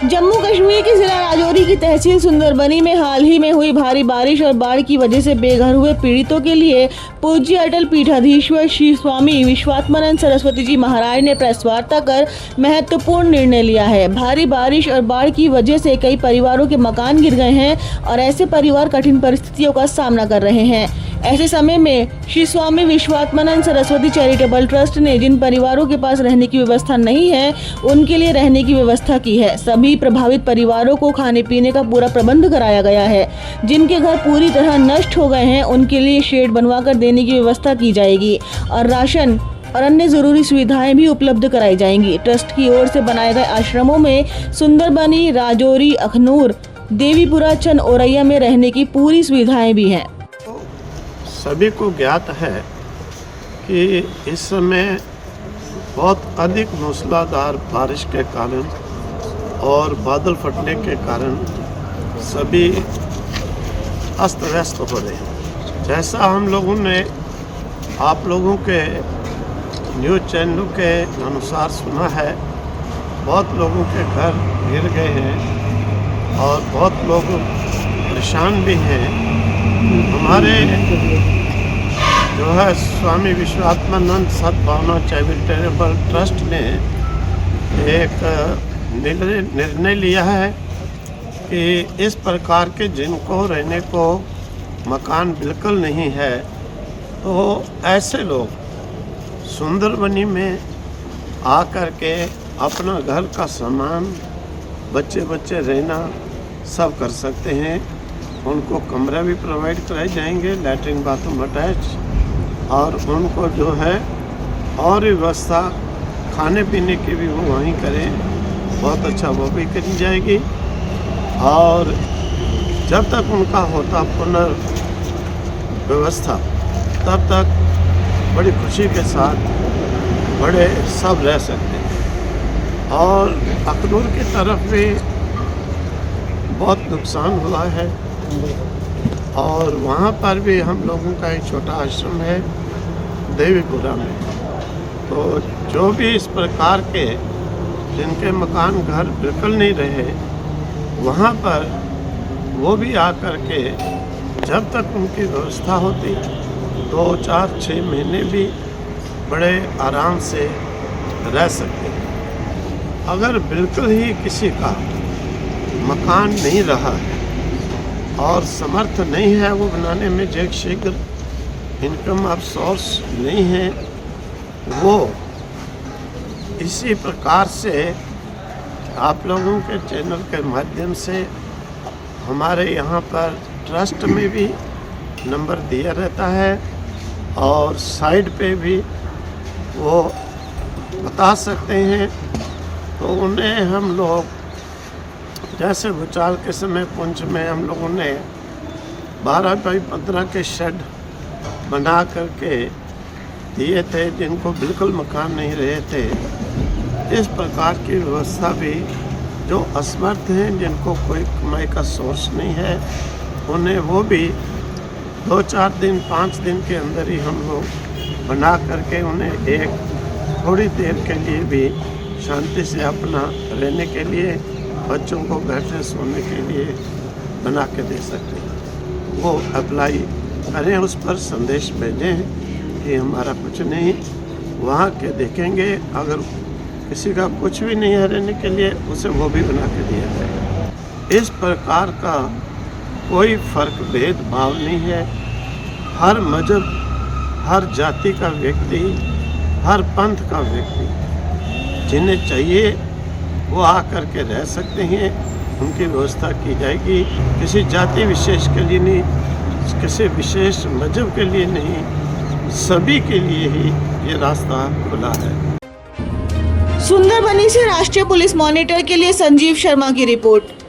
जम्मू कश्मीर के जिला राजौरी की तहसील सुंदरबनी में हाल ही में हुई भारी बारिश और बाढ़ की वजह से बेघर हुए पीड़ितों के लिए पूज्य अटल पीठाधीश्वर श्री स्वामी विश्वात्मानंद सरस्वती जी महाराज ने प्रेस वार्ता कर महत्वपूर्ण निर्णय लिया है। भारी बारिश और बाढ़ की वजह से कई परिवारों के मकान गिर गए हैं और ऐसे परिवार कठिन परिस्थितियों का सामना कर रहे हैं। ऐसे समय में श्री स्वामी विश्वात्मानंद सरस्वती चैरिटेबल ट्रस्ट ने जिन परिवारों के पास रहने की व्यवस्था नहीं है उनके लिए रहने की व्यवस्था की है। सभी प्रभावित परिवारों को खाने पीने का पूरा प्रबंध कराया गया है। जिनके घर पूरी तरह नष्ट हो गए हैं उनके लिए शेड बनवाकर देने की व्यवस्था की जाएगी और राशन और अन्य जरूरी सुविधाएं भी उपलब्ध कराई जाएंगी। ट्रस्ट की ओर से बनाए गए आश्रमों में सुंदरबनी, राजौरी, अखनूर, देवीपुरा, चंद औरैया में रहने की पूरी सुविधाएं भी हैं। सभी को ज्ञात है कि इस समय बहुत अधिक मूसलाधार बारिश के कारण और बादल फटने के कारण सभी अस्त व्यस्त हो रहे हैं। जैसा हम लोगों ने आप लोगों के न्यूज़ चैनलों के अनुसार सुना है, बहुत लोगों के घर गिर गए हैं और बहुत लोग परेशान भी हैं। हमारे जो है स्वामी विश्वात्मानंद सद्भावना चैरिटेबल ट्रस्ट ने एक निर्णय लिया है कि इस प्रकार के जिनको रहने को मकान बिल्कुल नहीं है तो ऐसे लोग सुंदरबनी में आकर के अपना घर का सामान बच्चे रहना सब कर सकते हैं। उनको कमरा भी प्रोवाइड कराए जाएंगे, लैट्रिन बाथरूम अटैच, और उनको जो है और व्यवस्था खाने पीने की भी वो वहीं करें, बहुत अच्छा वो भी करी जाएगी। और जब तक उनका होता पुनर्व्यवस्था तब तक बड़ी खुशी के साथ बड़े सब रह सकते हैं। और अखनूर की तरफ भी बहुत नुकसान हुआ है और वहाँ पर भी हम लोगों का एक छोटा आश्रम है देवीपुरा में। तो जो भी इस प्रकार के जिनके मकान घर बिल्कुल नहीं रहे, वहाँ पर वो भी आकर के जब तक उनकी व्यवस्था होती 2, 4, 6 महीने भी बड़े आराम से रह सकते हैं। अगर बिल्कुल ही किसी का मकान नहीं रहा है और समर्थ नहीं है वो बनाने में, जो शीघ्र इनकम ऑफ सोर्स नहीं है, वो इसी प्रकार से आप लोगों के चैनल के माध्यम से हमारे यहाँ पर ट्रस्ट में भी नंबर दिया रहता है और साइड पे भी वो बता सकते हैं। तो उन्हें हम लोग जैसे भूचाल के समय पुंछ में हम लोगों ने 12x15 के शेड बना करके दिए थे जिनको बिल्कुल मकान नहीं रहे थे। इस प्रकार की व्यवस्था भी जो असमर्थ हैं, जिनको कोई कमाई का सोर्स नहीं है, उन्हें वो भी 2, 4 दिन 5 दिन के अंदर ही हम लोग बना करके उन्हें एक थोड़ी देर के लिए भी शांति से अपना रहने के लिए, बच्चों को बैठने सोने के लिए बना के दे सकते हैं। वो अप्लाई करें, उस पर संदेश भेजें कि हमारा कुछ नहीं, वहाँ के देखेंगे। अगर किसी का कुछ भी नहीं है रहने के लिए, उसे वो भी बना के दिया जाए। इस प्रकार का कोई फर्क भेदभाव नहीं है। हर मजहब, हर जाति का व्यक्ति, हर पंथ का व्यक्ति जिन्हें चाहिए वो आकर के रह सकते हैं, उनकी व्यवस्था की जाएगी। किसी जाति विशेष के लिए नहीं, किसी विशेष मजहब के लिए नहीं, सभी के लिए ही ये रास्ता खुला है। सुंदरबनी से राष्ट्रीय पुलिस मॉनिटर के लिए संजीव शर्मा की रिपोर्ट।